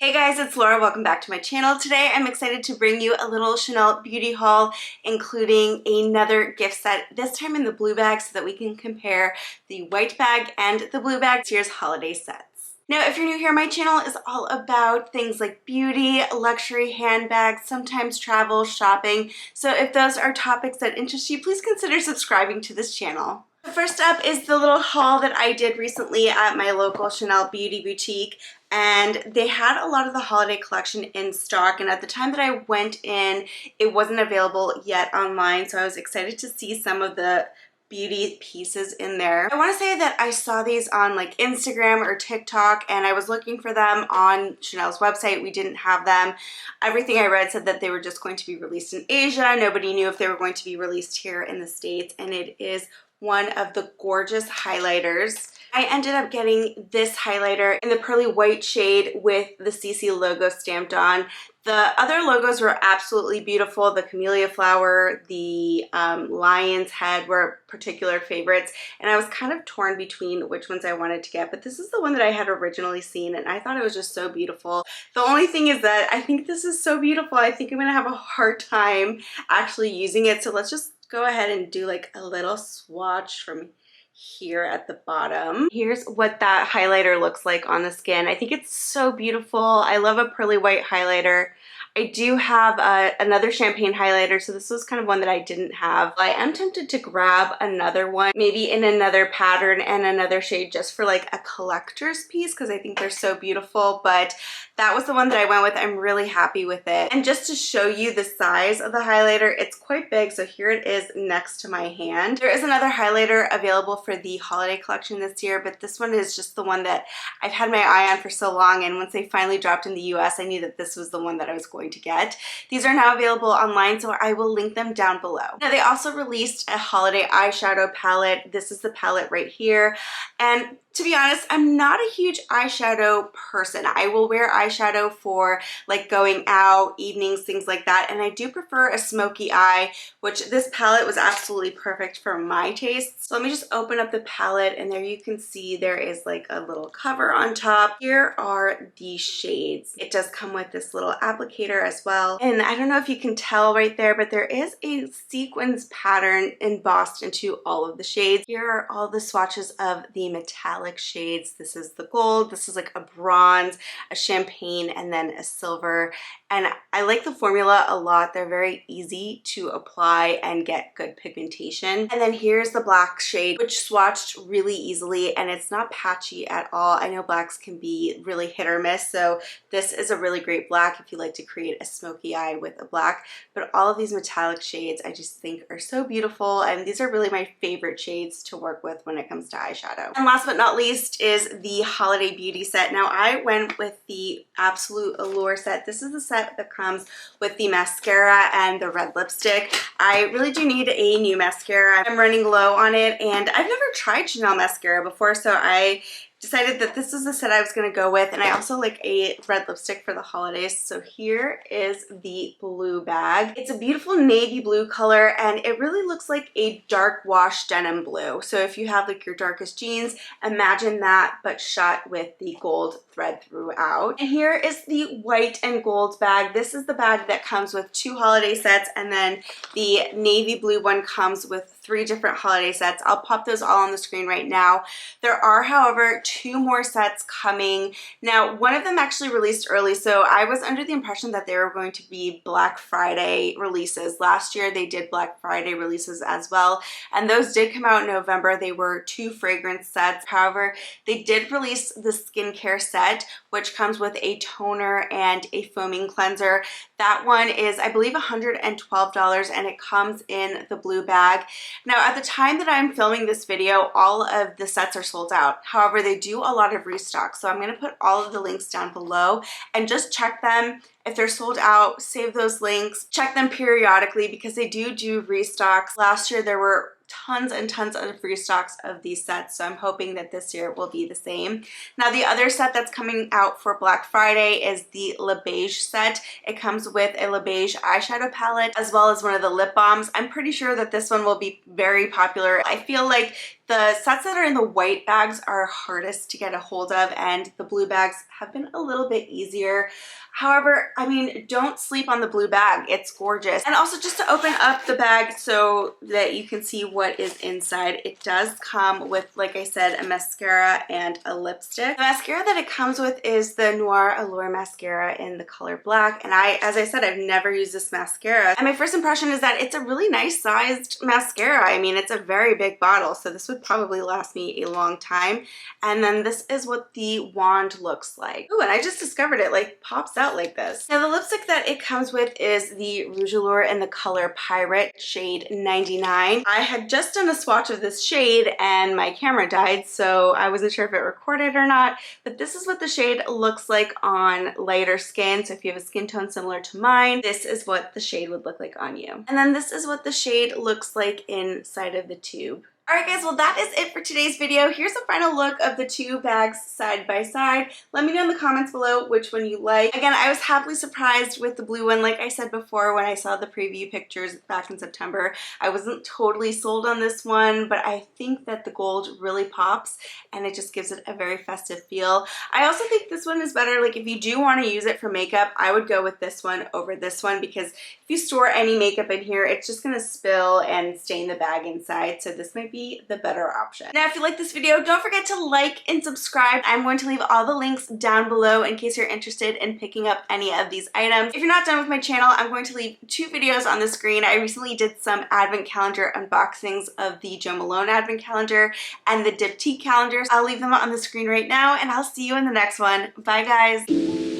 Hey guys, it's Laura. Welcome back to my channel. Today I'm excited to bring you a little Chanel beauty haul, including another gift set, this time in the blue bag so that we can compare the white bag and the blue bag this year's holiday sets. Now, if you're new here, my channel is all about things like beauty, luxury handbags, sometimes travel, shopping. So if those are topics that interest you, please consider subscribing to this channel. First up is the little haul that I did recently at my local Chanel beauty boutique, and they had a lot of the holiday collection in stock, and at the time that I went in it wasn't available yet online, so I was excited to see some of the beauty pieces in there. I want to say that I saw these on like Instagram or TikTok, and I was looking for them on Chanel's website. We didn't have them. Everything I read said that they were just going to be released in Asia. Nobody knew if they were going to be released here in the States, and it is one of the gorgeous highlighters. I ended up getting this highlighter in the pearly white shade with the CC logo stamped on. The other logos were absolutely beautiful. The camellia flower, the lion's head were particular favorites, and I was kind of torn between which ones I wanted to get, but this is the one that I had originally seen, and I thought it was just so beautiful. The only thing is that I think this is so beautiful, I think I'm gonna have a hard time actually using it, so let's just go ahead and do like a little swatch from here at the bottom. Here's what that highlighter looks like on the skin. I think it's so beautiful. I love a pearly white highlighter. I do have another champagne highlighter, so this was kind of one that I didn't have. I am tempted to grab another one, maybe in another pattern and another shade, just for like a collector's piece, because I think they're so beautiful, but that was the one that I went with. I'm really happy with it. And just to show you the size of the highlighter, it's quite big, so here it is next to my hand. There is another highlighter available for the holiday collection this year, but this one is just the one that I've had my eye on for so long, and once they finally dropped in the US, I knew that this was the one that I was going to get. These are now available online, so I will link them down below. Now, they also released a holiday eyeshadow palette. This is the palette right here, and to be honest, I'm not a huge eyeshadow person. I will wear eyeshadow for like going out, evenings, things like that, and I do prefer a smoky eye, which this palette was absolutely perfect for my taste. So let me just open up the palette, and there you can see there is like a little cover on top. Here are the shades. It does come with this little applicator as well, and I don't know if you can tell right there, but there is a sequins pattern embossed into all of the shades. Here are all the swatches of the metallic shades. This is the gold, this is like a bronze, a champagne, and then a silver. And I like the formula a lot. They're very easy to apply and get good pigmentation. And then here's the black shade, which swatched really easily, and it's not patchy at all. I know blacks can be really hit or miss, so this is a really great black if you like to create a smoky eye with a black. But all of these metallic shades I just think are so beautiful, and these are really my favorite shades to work with when it comes to eyeshadow. And last but not least is the holiday beauty set. Now, I went with the Absolute Allure set. This is the set that comes with the mascara and the red lipstick. I really do need a new mascara. I'm running low on it, and I've never tried Chanel mascara before, so I decided that this is the set I was going to go with, and I also like a red lipstick for the holidays. So here is the blue bag. It's a beautiful navy blue color, and it really looks like a dark wash denim blue. So if you have like your darkest jeans, imagine that, but shot with the gold thread throughout. And here is the white and gold bag. This is the bag that comes with 2 holiday sets, and then the navy blue one comes with 3 different holiday sets. I'll pop those all on the screen right now. There are, however, 2 more sets coming. Now, one of them actually released early, so I was under the impression that they were going to be Black Friday releases. Last year, they did Black Friday releases as well, and those did come out in November. They were 2 fragrance sets. However, they did release the skincare set, which comes with a toner and a foaming cleanser. That one is, I believe, $112, and it comes in the blue bag. Now, at the time that I'm filming this video, all of the sets are sold out. However, they do a lot of restock, so I'm going to put all of the links down below and just check them. If they're sold out, save those links. Check them periodically because they do restocks. Last year, there were tons and tons of restocks of these sets, so I'm hoping that this year will be the same. Now the other set that's coming out for Black Friday is the Le Beige set. It comes with a Le Beige eyeshadow palette as well as one of the lip balms. I'm pretty sure that this one will be very popular. I feel like the sets that are in the white bags are hardest to get a hold of, and the blue bags have been a little bit easier. However, I mean, don't sleep on the blue bag. It's gorgeous. And also, just to open up the bag so that you can see what is inside, it does come with, like I said, a mascara and a lipstick. The mascara that it comes with is the Noir Allure mascara in the color black, and as I said, I've never used this mascara. And my first impression is that it's a really nice sized mascara. I mean, it's a very big bottle, so this would probably last me a long time. And then this is what the wand looks like. Ooh, and I just discovered it like pops out like this. Now the lipstick that it comes with is the Rouge Allure in the color Pirate, shade 99. I had just done a swatch of this shade and my camera died, so I wasn't sure if it recorded or not, but this is what the shade looks like on lighter skin. So if you have a skin tone similar to mine, this is what the shade would look like on you. And then this is what the shade looks like inside of the tube. Alright guys, well that is it for today's video. Here's a final look of the two bags side by side. Let me know in the comments below which one you like. Again, I was happily surprised with the blue one. Like I said before, when I saw the preview pictures back in September, I wasn't totally sold on this one, but I think that the gold really pops and it just gives it a very festive feel. I also think this one is better. Like if you do want to use it for makeup, I would go with this one over this one, because if you store any makeup in here, it's just going to spill and stain the bag inside. So this might be the better option. Now, if you like this video, don't forget to like and subscribe. I'm going to leave all the links down below in case you're interested in picking up any of these items. If you're not done with my channel, I'm going to leave 2 videos on the screen. I recently did some advent calendar unboxings of the Jo Malone advent calendar and the Diptyque calendars. I'll leave them on the screen right now, and I'll see you in the next one. Bye, guys.